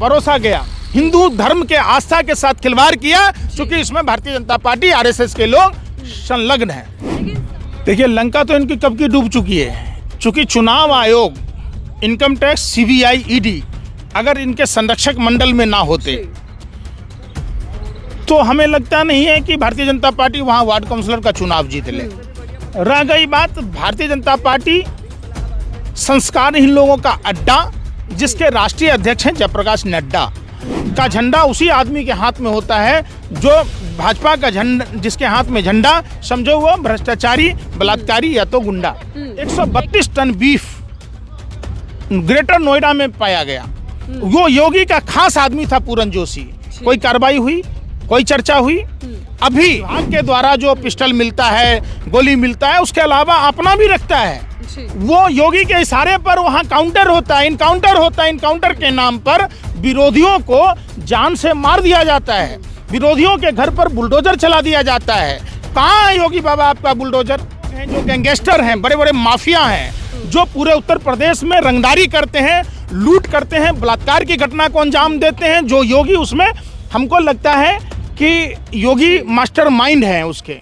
परोसा गया। हिंदू धर्म के आस्था के साथ खिलवाड़ किया, क्योंकि इसमें भारतीय जनता पार्टी आरएसएस के लोग संलग्न हैं। देखिए, लंका तो इनकी कब की डूब चुकी है, चूंकि चुनाव आयोग, इनकम टैक्स, सीबीआई, ईडी अगर इनके संरक्षक मंडल में ना होते तो हमें लगता नहीं है कि भारतीय जनता पार्टी वहां वार्ड काउंसलर का चुनाव जीत ले। रह गई बात, भारतीय जनता पार्टी संस्कारहीन लोगों का अड्डा, जिसके राष्ट्रीय अध्यक्ष हैं जयप्रकाश नड्डा, का झंडा उसी आदमी के हाथ में होता है जो भाजपा का झंडा, जिसके हाथ में झंडा समझो वो भ्रष्टाचारी, बलात्कारी या तो गुंडा। 132 टन बीफ ग्रेटर नोएडा में पाया गया। वो योगी का खास आदमी था पूरन जोशी। कोई कार्रवाई हुई, कोई चर्चा हुई? अभी विभाग के द्वारा जो पिस्टल मिलता है, गोली मिलता है, उसके अलावा अपना भी रखता है। वो योगी के इशारे पर वहाँ काउंटर होता है, इनकाउंटर होता है। इनकाउंटर के नाम पर विरोधियों को जान से मार दिया जाता है, विरोधियों के घर पर बुलडोजर चला दिया जाता है। कहाँ है योगी बाबा आपका बुलडोजर? जो गैंगस्टर हैं, बड़े बड़े माफिया हैं, जो पूरे उत्तर प्रदेश में रंगदारी करते हैं, लूट करते हैं, बलात्कार की घटना को अंजाम देते हैं, जो योगी उसमें हमको लगता है कि योगी मास्टरमाइंड है उसके।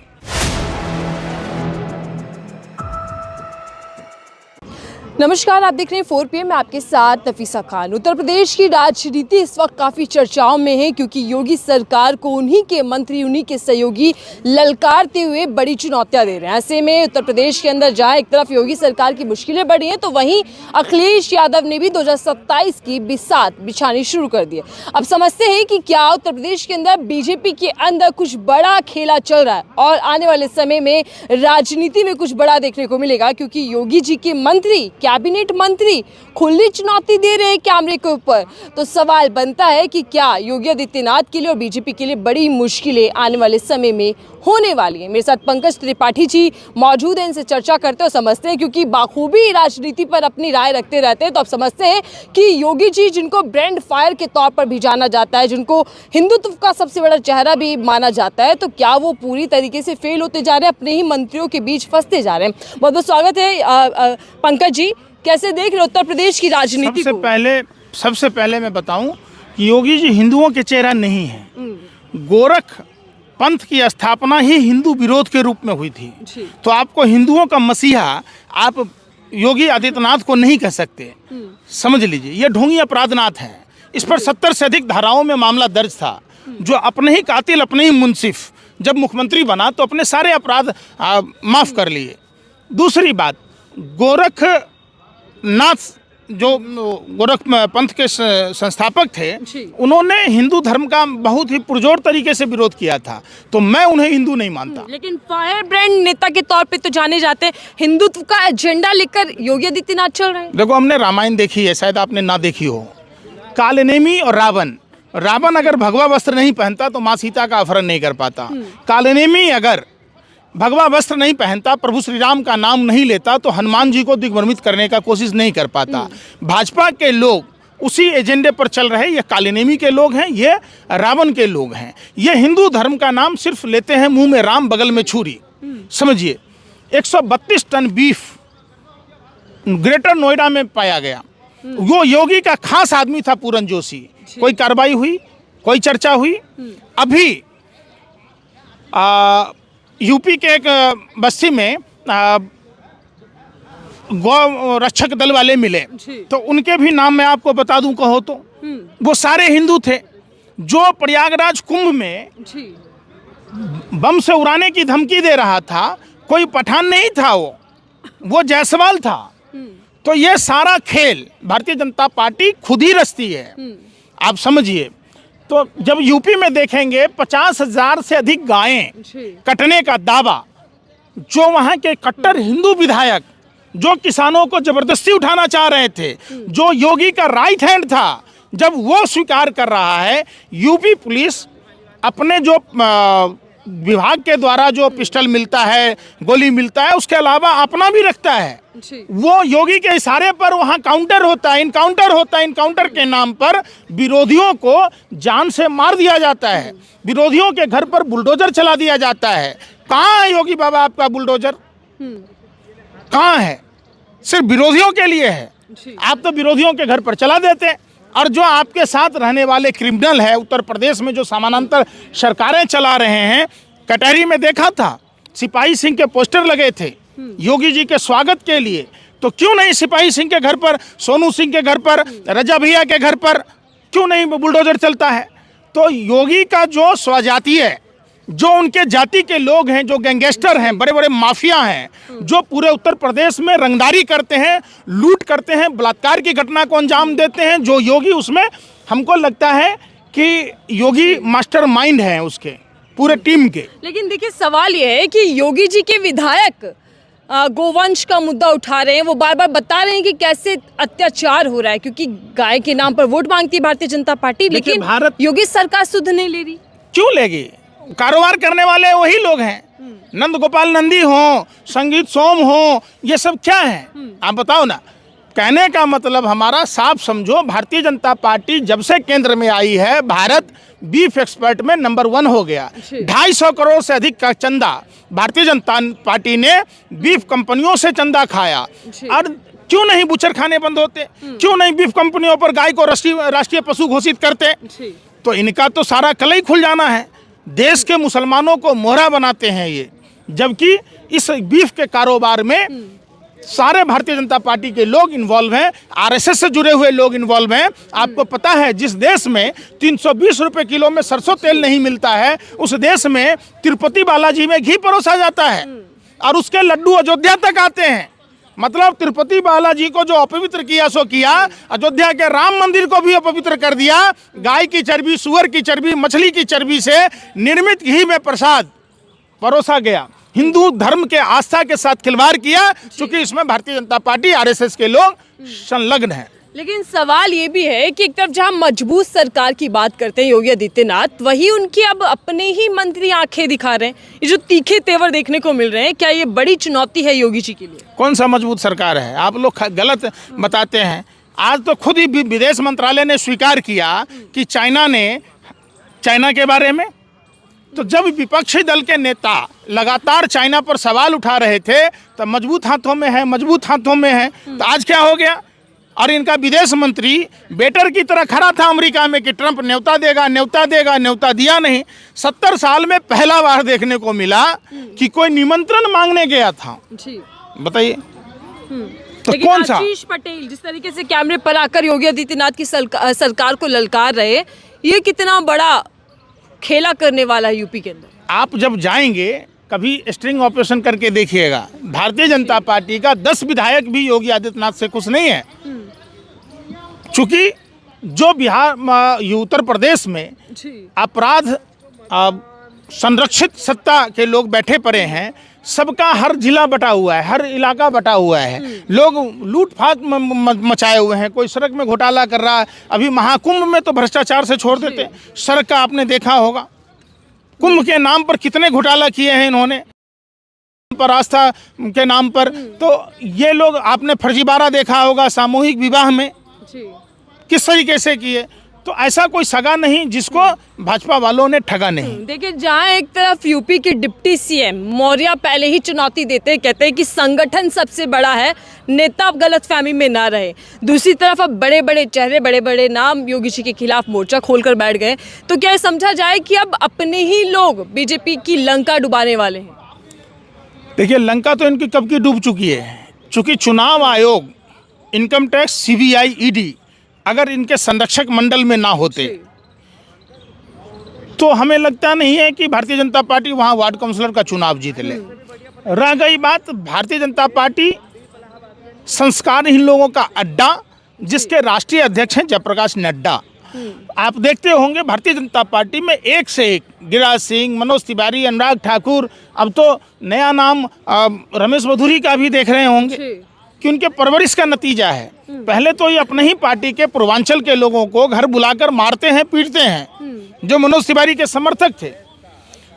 नमस्कार, आप देख रहे हैं 4 PM में आपके साथ नफीसा खान। उत्तर प्रदेश की राजनीति इस वक्त काफ़ी चर्चाओं में है, क्योंकि योगी सरकार को उन्हीं के मंत्री, उन्हीं के सहयोगी ललकारते हुए बड़ी चुनौतियां दे रहे हैं। ऐसे में उत्तर प्रदेश के अंदर जहां एक तरफ योगी सरकार की मुश्किलें बढ़ी हैं, तो वहीं अखिलेश यादव ने भी 2027 की बिसात बिछानी शुरू कर दी है। अब समझते हैं कि क्या उत्तर प्रदेश के अंदर बीजेपी के अंदर कुछ बड़ा खेला चल रहा है और आने वाले समय में राजनीति में कुछ बड़ा देखने को मिलेगा, क्योंकि योगी जी के मंत्री, कैबिनेट मंत्री खुली चुनौती दे रहे हैं कैमरे के ऊपर। तो सवाल बनता है कि क्या योगी आदित्यनाथ के लिए और बीजेपी के लिए बड़ी मुश्किलें आने वाले समय में होने वाली हैं। मेरे साथ पंकज त्रिपाठी जी मौजूद हैं, इनसे चर्चा करते और समझते हैं, क्योंकि बाखूबी राजनीति पर अपनी राय रखते रहते हैं। तो अब समझते हैं कि योगी जी, जिनको ब्रांड फायर के तौर पर भी जाना जाता है, जिनको हिंदुत्व का सबसे बड़ा चेहरा भी माना जाता है, तो क्या वो पूरी तरीके से फेल होते जा रहे हैं, अपने ही मंत्रियों के बीच फंसते जा रहे हैं? बहुत बहुत स्वागत है पंकज जी। कैसे देख रहे उत्तर प्रदेश की राजनीति को? सबसे पहले मैं बताऊं कि योगी जी हिंदुओं के चेहरा नहीं है। गोरख पंथ की स्थापना ही हिंदू विरोध के रूप में हुई थी, तो आपको हिंदुओं का मसीहा आप योगी आदित्यनाथ को नहीं कह सकते। समझ लीजिए, ये ढोंगी अपराधनाथ है। इस पर 70 से अधिक धाराओं में मामला दर्ज था। जो अपने ही कातिल, अपने ही मुंसिफ जब मुख्यमंत्री बना तो अपने सारे अपराध माफ कर लिए। दूसरी बात, गोरखनाथ जो गोरख पंथ के संस्थापक थे, उन्होंने हिंदू धर्म का बहुत ही पुरजोर तरीके से विरोध किया था, तो मैं उन्हें हिंदू नहीं मानता। लेकिन फायर ब्रांड नेता के तौर पे तो जाने जाते हैं। हिंदुत्व का एजेंडा लेकर योगी आदित्यनाथ चल रहे हैं। देखो, हमने रामायण देखी है, शायद आपने ना देखी हो। कालनेमी और रावण अगर भगवा वस्त्र नहीं पहनता तो माँ सीता का अपहरण नहीं कर पाता। कालनेमी अगर भगवा वस्त्र नहीं पहनता, प्रभु श्री राम का नाम नहीं लेता, तो हनुमान जी को दिग्भ्रमित करने का कोशिश नहीं कर पाता। भाजपा के लोग उसी एजेंडे पर चल रहे। ये कालनेमी के लोग हैं, ये रावण के लोग हैं। ये हिंदू धर्म का नाम सिर्फ लेते हैं, मुंह में राम बगल में छुरी। समझिए, 132 टन बीफ ग्रेटर नोएडा में पाया गया। वो योगी का खास आदमी था पूरन जोशी। कोई कार्रवाई हुई, कोई चर्चा हुई? अभी यूपी के एक बस्ती में गौ रक्षक दल वाले मिले, तो उनके भी नाम मैं आपको बता दूं कहो तो। वो सारे हिंदू थे। जो प्रयागराज कुंभ में बम से उड़ाने की धमकी दे रहा था, कोई पठान नहीं था, वो जायसवाल था। तो ये सारा खेल भारतीय जनता पार्टी खुद ही रचती है, आप समझिए। तो जब यूपी में देखेंगे 50,000 से अधिक गायें कटने का दावा, जो वहाँ के कट्टर हिंदू विधायक जो किसानों को जबरदस्ती उठाना चाह रहे थे, जो योगी का राइट हैंड था, जब वो स्वीकार कर रहा है, यूपी पुलिस अपने जो विभाग के द्वारा जो पिस्टल मिलता है, गोली मिलता है, उसके अलावा अपना भी रखता है। वो योगी के इशारे पर वहाँ काउंटर होता है, इनकाउंटर होता है। इनकाउंटर के नाम पर विरोधियों को जान से मार दिया जाता है, विरोधियों के घर पर बुलडोजर चला दिया जाता है। कहाँ है योगी बाबा आपका बुलडोजर? कहाँ है? सिर्फ विरोधियों के लिए है। आप तो विरोधियों के घर पर चला देते, और जो आपके साथ रहने वाले क्रिमिनल है उत्तर प्रदेश में जो समानांतर सरकारें चला रहे हैं, कटहरी में देखा था सिपाही सिंह के पोस्टर लगे थे योगी जी के स्वागत के लिए, तो क्यों नहीं सिपाही सिंह के घर पर, सोनू सिंह के घर पर, रजा भैया के घर पर क्यों नहीं बुलडोजर चलता है? तो योगी का जो स्वजाति है, जो उनके जाति के लोग हैं, जो गैंगस्टर हैं, बड़े बड़े माफिया हैं, जो पूरे उत्तर प्रदेश में रंगदारी करते हैं, लूट करते हैं, बलात्कार की घटना को अंजाम देते हैं, जो योगी उसमें हमको लगता है कि योगी मास्टरमाइंड है उसके पूरे टीम के। लेकिन देखिए सवाल ये है कि योगी जी के विधायक गोवंश का मुद्दा उठा रहे हैं, वो बार बार बता रहे हैं कि कैसे अत्याचार हो रहा है, क्योंकि गाय के नाम पर वोट मांगती है भारतीय जनता पार्टी, लेकिन योगी सरकार सुध नहीं ले रही। क्यों लेगी? कारोबार करने वाले वही लोग हैं, नंद गोपाल नंदी हो, संगीत सोम हो, ये सब क्या है आप बताओ ना। कहने का मतलब हमारा साफ समझो, भारतीय जनता पार्टी जब से केंद्र में आई है, भारत बीफ एक्सपर्ट में नंबर 1 हो गया। 250 करोड़ से अधिक का चंदा भारतीय जनता पार्टी ने बीफ कंपनियों से चंदा खाया। और क्यों नहीं बुचर खाने बंद होते? क्यों नहीं बीफ कंपनियों पर गाय को राष्ट्रीय पशु घोषित करते? तो इनका तो सारा कलई खुल जाना है। देश के मुसलमानों को मोहरा बनाते हैं ये, जबकि इस बीफ के कारोबार में सारे भारतीय जनता पार्टी के लोग इन्वॉल्व हैं, आरएसएस से जुड़े हुए लोग इन्वॉल्व हैं। आपको पता है जिस देश में 320 रुपए किलो में सरसों तेल नहीं मिलता है, उस देश में तिरुपति बालाजी में घी परोसा जाता है और उसके लड्डू अयोध्या तक आते हैं। मतलब तिरुपति बालाजी को जो अपवित्र किया सो किया, अयोध्या के राम मंदिर को भी अपवित्र कर दिया। गाय की चर्बी, सुअर की चर्बी, मछली की चर्बी से निर्मित घी में प्रसाद परोसा गया। हिंदू धर्म के आस्था के साथ खिलवाड़ किया, क्योंकि इसमें भारतीय जनता पार्टी आरएसएस के लोग संलग्न हैं। लेकिन सवाल ये भी है कि एक तरफ जहां मजबूत सरकार की बात करते हैं योगी आदित्यनाथ, वही उनकी अब अपने ही मंत्री आंखें दिखा रहे हैं। ये जो तीखे तेवर देखने को मिल रहे हैं, क्या ये बड़ी चुनौती है योगी जी के लिए? कौन सा मजबूत सरकार है? आप लोग गलत बताते हैं। आज तो खुद ही विदेश मंत्रालय ने स्वीकार किया कि चाइना के बारे में, तो जब विपक्षी दल के नेता लगातार चाइना पर सवाल उठा रहे थे, तब मजबूत हाथों में है, मजबूत हाथों में है। तो आज क्या हो गया? और इनका विदेश मंत्री बेटर की तरह खड़ा था अमेरिका में कि ट्रंप न्योता देगा, न्योता देगा, न्योता दिया नहीं। 70 साल में पहला बार देखने को मिला कि कोई निमंत्रण मांगने गया था। बताइए तो कौन सा? आशीष पटेल जिस तरीके से कैमरे पर आकर योगी आदित्यनाथ की सरकार को ललकार रहे, ये कितना बड़ा खेला करने वाला है यूपी के अंदर। आप जब जाएंगे कभी स्ट्रिंग ऑपरेशन करके देखिएगा, भारतीय जनता पार्टी का 10 विधायक भी योगी आदित्यनाथ से खुश नहीं है। चूंकि जो बिहार उत्तर प्रदेश में अपराध संरक्षित सत्ता के लोग बैठे पड़े हैं, सबका हर जिला बटा हुआ है, हर इलाका बटा हुआ है, लोग लूटपाट मचाए हुए हैं, कोई सड़क में घोटाला कर रहा है। अभी महाकुंभ में तो भ्रष्टाचार से छोड़ देते, सड़क का आपने देखा होगा, कुंभ के नाम पर कितने घोटाला किए हैं इन्होंने, पर आस्था के नाम पर। तो ये लोग आपने फर्जीवाड़ा देखा होगा सामूहिक विवाह में किस तरीके से किए। तो ऐसा कोई सगा नहीं जिसको भाजपा वालों ने ठगा नहीं। देखिए, जहां एक तरफ यूपी के डिप्टी सीएम मौर्य पहले ही चुनौती देते हैं, कहते हैं कि संगठन सबसे बड़ा है, नेता अब गलतफहमी में ना रहे। दूसरी तरफ अब बड़े बड़े चेहरे, बड़े बड़े नाम योगी जी के खिलाफ मोर्चा खोलकर बैठ गए। तो क्या समझा जाए कि अब अपने ही लोग बीजेपी की लंका डुबाने वाले हैं? देखिए, लंका तो इनकी कब की डूब चुकी है। चूंकि चुनाव आयोग, इनकम टैक्स, सीबीआई, ईडी अगर इनके संरक्षक मंडल में ना होते तो हमें लगता नहीं है कि भारतीय जनता पार्टी वहाँ वार्ड काउंसलर का चुनाव जीत ले। रह गई बात, भारतीय जनता पार्टी संस्कारहीन लोगों का अड्डा, जिसके राष्ट्रीय अध्यक्ष हैं जयप्रकाश नड्डा। आप देखते होंगे भारतीय जनता पार्टी में एक से एक गिरिराज सिंह, मनोज तिवारी, अनुराग ठाकुर, अब तो नया नाम रमेश बधूरी का भी देख रहे होंगे कि उनके परवरिश का नतीजा है। पहले तो ये अपने ही पार्टी के पूर्वांचल के लोगों को घर बुलाकर मारते हैं, पीटते हैं, जो मनोज तिवारी के समर्थक थे।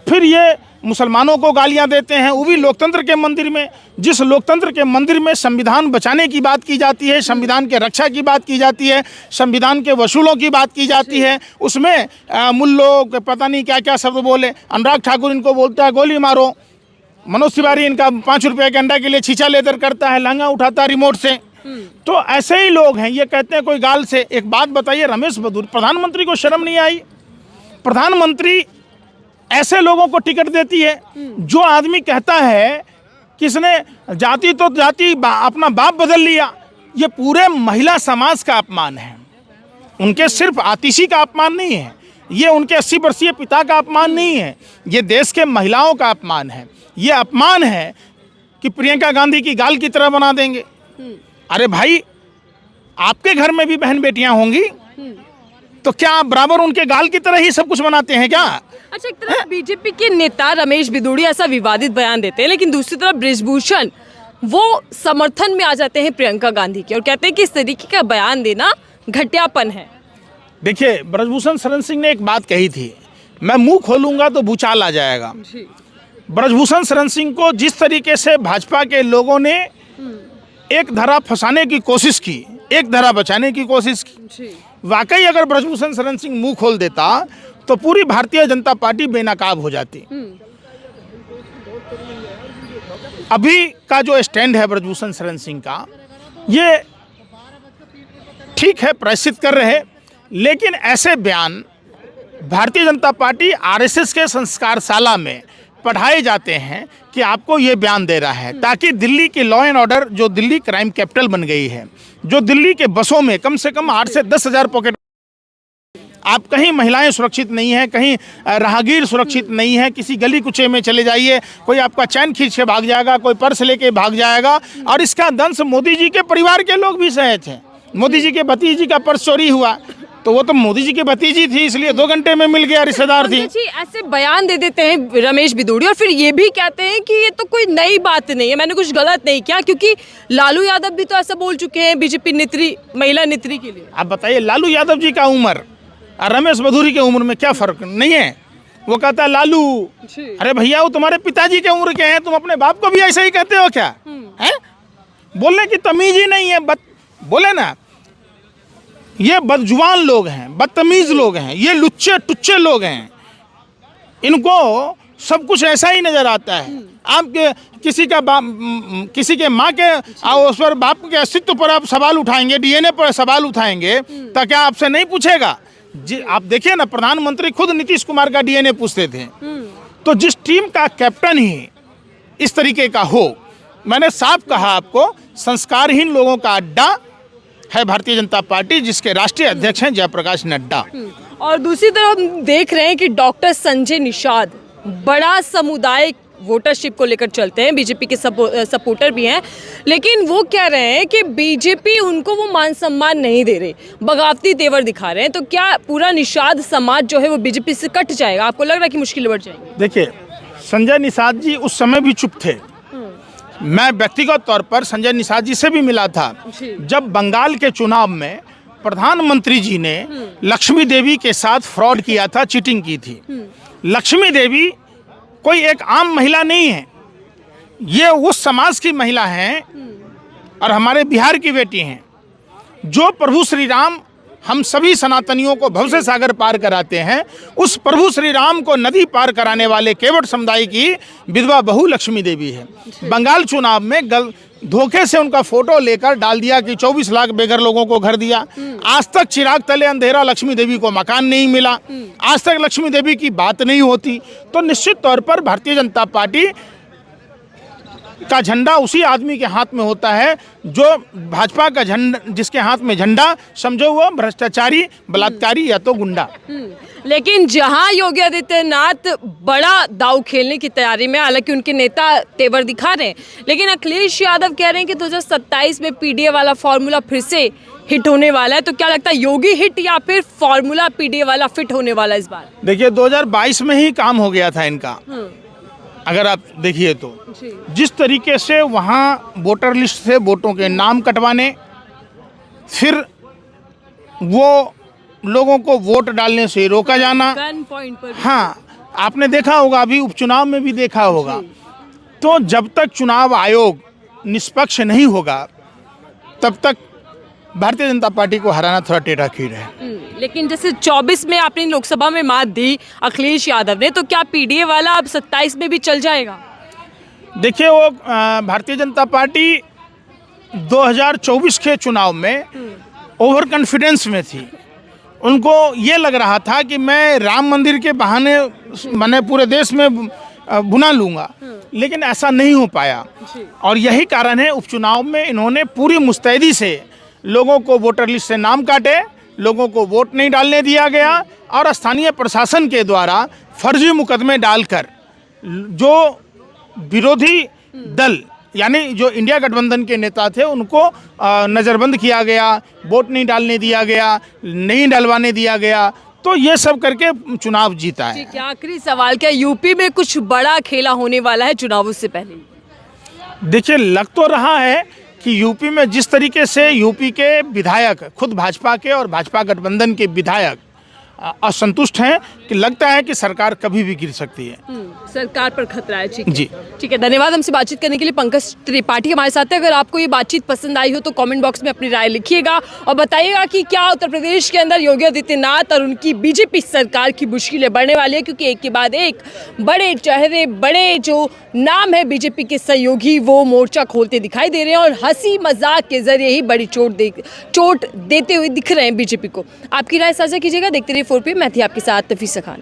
फिर ये मुसलमानों को गालियां देते हैं, वो भी लोकतंत्र के मंदिर में। जिस लोकतंत्र के मंदिर में संविधान बचाने की बात की जाती है, संविधान के रक्षा की बात की जाती है, संविधान के वसूलों की बात की जाती है, उसमें मुल्लों पता नहीं क्या क्या शब्द बोले। अनुराग ठाकुर इनको बोलता है गोली मारो, मनोज तिवारी इनका 5 रुपये के अंडा के लिए छींचा लेकर करता है, लहंगा उठाता है रिमोट से। तो ऐसे ही लोग हैं, ये कहते हैं कोई गाल से। एक बात बताइए, रमेश बधूरी प्रधानमंत्री को शर्म नहीं आई? प्रधानमंत्री ऐसे लोगों को टिकट देती है जो आदमी कहता है किसने जाति तो जाति अपना बाप बदल लिया। ये पूरे महिला समाज का अपमान है। उनके सिर्फ आतिशी का अपमान नहीं है, ये उनके 80 वर्षीय पिता का अपमान नहीं है, ये देश के महिलाओं का अपमान है। ये अपमान है कि प्रियंका गांधी की गाल की तरह बना देंगे। अरे भाई, आपके घर में भी बहन बेटियां होंगी, तो क्या आप बराबर उनके गाल की तरह ही सब कुछ बनाते हैं क्या? अच्छा, एक तरफ बीजेपी के नेता रमेश बिधूड़ी ऐसा विवादित बयान देते हैं, लेकिन दूसरी तरफ बृजभूषण वो समर्थन में आ जाते हैं प्रियंका गांधी के और कहते हैं कि इस तरीके का बयान देना घटियापन है। देखिए, बृजभूषण शरण सिंह ने एक बात कही थी, मैं मुंह खोलूंगा तो भूचाल आ जाएगा। बृजभूषण शरण सिंह को जिस तरीके से भाजपा के लोगों ने एक धारा फंसाने की कोशिश की, एक धारा बचाने की कोशिश की, वाकई अगर बृजभूषण शरण सिंह मुंह खोल देता तो पूरी भारतीय जनता पार्टी बेनकाब हो जाती। अभी का जो स्टैंड है बृजभूषण शरण सिंह का, ये ठीक है, प्रायश्चित कर रहे, लेकिन ऐसे बयान भारतीय जनता पार्टी आरएसएस के संस्कारशाला में पढ़ाए जाते हैं कि आपको ये बयान दे रहा है ताकि दिल्ली की लॉ एंड ऑर्डर, जो दिल्ली क्राइम कैपिटल बन गई है, जो दिल्ली के बसों में कम से कम 8 से 10 हज़ार पॉकेट, आप कहीं महिलाएं सुरक्षित नहीं हैं, कहीं राहगीर सुरक्षित नहीं है, किसी गली कुचे में चले जाइए, कोई आपका चैन खींच के भाग जाएगा, कोई पर्स लेके भाग जाएगा। और इसका दंश मोदी जी के परिवार के लोग भी सहे थे। मोदी जी के भतीजी का पर्स चोरी हुआ तो वो तो मोदी जी की भतीजी थी, इसलिए 2 घंटे में मिल गया, रिश्तेदार थी। जी, ऐसे बयान दे देते हैं रमेश बिधूड़ी और फिर ये भी कहते हैं कि ये तो कोई नई बात नहीं है, मैंने कुछ गलत नहीं किया, क्योंकि लालू यादव भी तो ऐसा बोल चुके हैं बीजेपी नेत्री, महिला नेत्री के लिए। आप बताइए, लालू यादव जी का उम्र और रमेश बधूरी के उम्र में क्या फर्क नहीं है? वो कहता है लालू, अरे भैया वो तुम्हारे पिताजी के उम्र के हैं, तुम अपने बाप को भी ऐसे ही कहते हो क्या? है बोलने की तमीज ही नहीं है। बोले ना, ये बदजुबान लोग हैं, बदतमीज लोग हैं, ये लुच्चे टुच्चे लोग हैं, इनको सब कुछ ऐसा ही नजर आता है। आप किसी का किसी के माँ के उस पर बाप के अस्तित्व पर आप सवाल उठाएंगे, डीएनए पर सवाल उठाएंगे, तो क्या आपसे नहीं पूछेगा? जी, आप देखिए ना, प्रधानमंत्री खुद नीतीश कुमार का डीएनए पूछते थे। तो जिस टीम का कैप्टन ही इस तरीके का हो, मैंने साफ कहा आपको, संस्कारहीन लोगों का अड्डा है भारतीय जनता पार्टी, जिसके राष्ट्रीय अध्यक्ष हैं जयप्रकाश नड्डा। और दूसरी तरफ हम देख रहे हैं कि डॉक्टर संजय निषाद बड़ा समुदाय वोटरशिप को लेकर चलते हैं, बीजेपी के सपोर्टर भी हैं, लेकिन वो कह रहे हैं कि बीजेपी उनको वो मान सम्मान नहीं दे रही, बगावती तेवर दिखा रहे हैं। तो क्या पूरा निषाद समाज जो है वो बीजेपी से कट जाएगा? आपको लग रहा है कि मुश्किल बढ़ जाएगी? देखिए, संजय निषाद जी उस समय भी चुप थे। मैं व्यक्तिगत तौर पर संजय निषाद जी से भी मिला था जब बंगाल के चुनाव में प्रधानमंत्री जी ने लक्ष्मी देवी के साथ फ्रॉड किया था, चीटिंग की थी। लक्ष्मी देवी कोई एक आम महिला नहीं है, ये उस समाज की महिला हैं और हमारे बिहार की बेटी हैं जो प्रभु श्री राम हम सभी सनातनियों को भव से सागर पार कराते हैं। उस प्रभु श्री राम को नदी पार कराने वाले केवट समुदाय की विधवा बहू लक्ष्मी देवी है। बंगाल चुनाव में धोखे से उनका फोटो लेकर डाल दिया कि 24 लाख बेघर लोगों को घर दिया। आज तक चिराग तले अंधेरा, लक्ष्मी देवी को मकान नहीं मिला, आज तक लक्ष्मी देवी की बात नहीं होती। तो निश्चित तौर पर भारतीय जनता पार्टी का झंडा उसी आदमी के हाथ में होता है जो भाजपा का झंडा, जिसके हाथ में झंडा समझो वो भ्रष्टाचारी, बलात्कारी या तो गुंडा। लेकिन जहां योगी आदित्यनाथ बड़ा दाव खेलने की तैयारी में, हालांकि उनके नेता तेवर दिखा रहे हैं, लेकिन अखिलेश यादव कह रहे हैं कि 2027 में पीडीए वाला फॉर्मूला फिर से हिट होने वाला है। तो क्या लगता है, योगी हिट या फिर फॉर्मूला पीडीए वाला फिट होने वाला इस बार? देखिए, 2022 में ही काम हो गया था इनका। अगर आप देखिए तो जिस तरीके से वहाँ वोटर लिस्ट से वोटों के नाम कटवाने, फिर वो लोगों को वोट डालने से रोका जाना, गन पॉइंट पर। हाँ, आपने देखा होगा, अभी उपचुनाव में भी देखा होगा। तो जब तक चुनाव आयोग निष्पक्ष नहीं होगा तब तक भारतीय जनता पार्टी को हराना थोड़ा टेढ़ा खीर है। लेकिन जैसे 24 में आपने लोकसभा में मात दी अखिलेश यादव ने, तो क्या पीडीए वाला अब 27 में भी चल जाएगा? देखिए, वो भारतीय जनता पार्टी 2024 के चुनाव में ओवर कॉन्फिडेंस में थी। उनको ये लग रहा था कि मैं राम मंदिर के बहाने मैंने पूरे देश में बुना लूँगा, लेकिन ऐसा नहीं हो पाया। और यही कारण है उपचुनाव में इन्होंने पूरी मुस्तैदी से लोगों को वोटर लिस्ट से नाम काटे, लोगों को वोट नहीं डालने दिया गया और स्थानीय प्रशासन के द्वारा फर्जी मुकदमे डालकर जो विरोधी दल यानी जो इंडिया गठबंधन के नेता थे उनको नज़रबंद किया गया, वोट नहीं डालने दिया गया, नहीं डलवाने दिया गया। तो ये सब करके चुनाव जीता है। क्या आखिरी सवाल, क्या यूपी में कुछ बड़ा खेला होने वाला है चुनावों से पहले? देखिए, लग तो रहा है कि यूपी में जिस तरीके से यूपी के विधायक खुद भाजपा के और भाजपा गठबंधन के विधायक असंतुष्ट हैं कि लगता है कि सरकार कभी भी गिर सकती है। सरकार पर खतरा है। जी ठीक है, धन्यवाद हमसे बातचीत करने के लिए। पंकज त्रिपाठी हमारे साथ है। अगर आपको ये बातचीत पसंद आई हो तो कमेंट बॉक्स में अपनी राय लिखिएगा और बताइएगा कि क्या उत्तर प्रदेश के अंदर योगी आदित्यनाथ और उनकी बीजेपी सरकार की मुश्किलें बढ़ने वाली है, क्योंकि एक के बाद एक बड़े चेहरे, बड़े जो नाम है बीजेपी के सहयोगी, वो मोर्चा खोलते दिखाई दे रहे हैं और हंसी मजाक के जरिए ही बड़ी चोट देते हुए दिख रहे हैं बीजेपी को। आपकी राय साझा कीजिएगा। देखते रहिए 4PM, मैं थी आपके साथ नफीसा खान।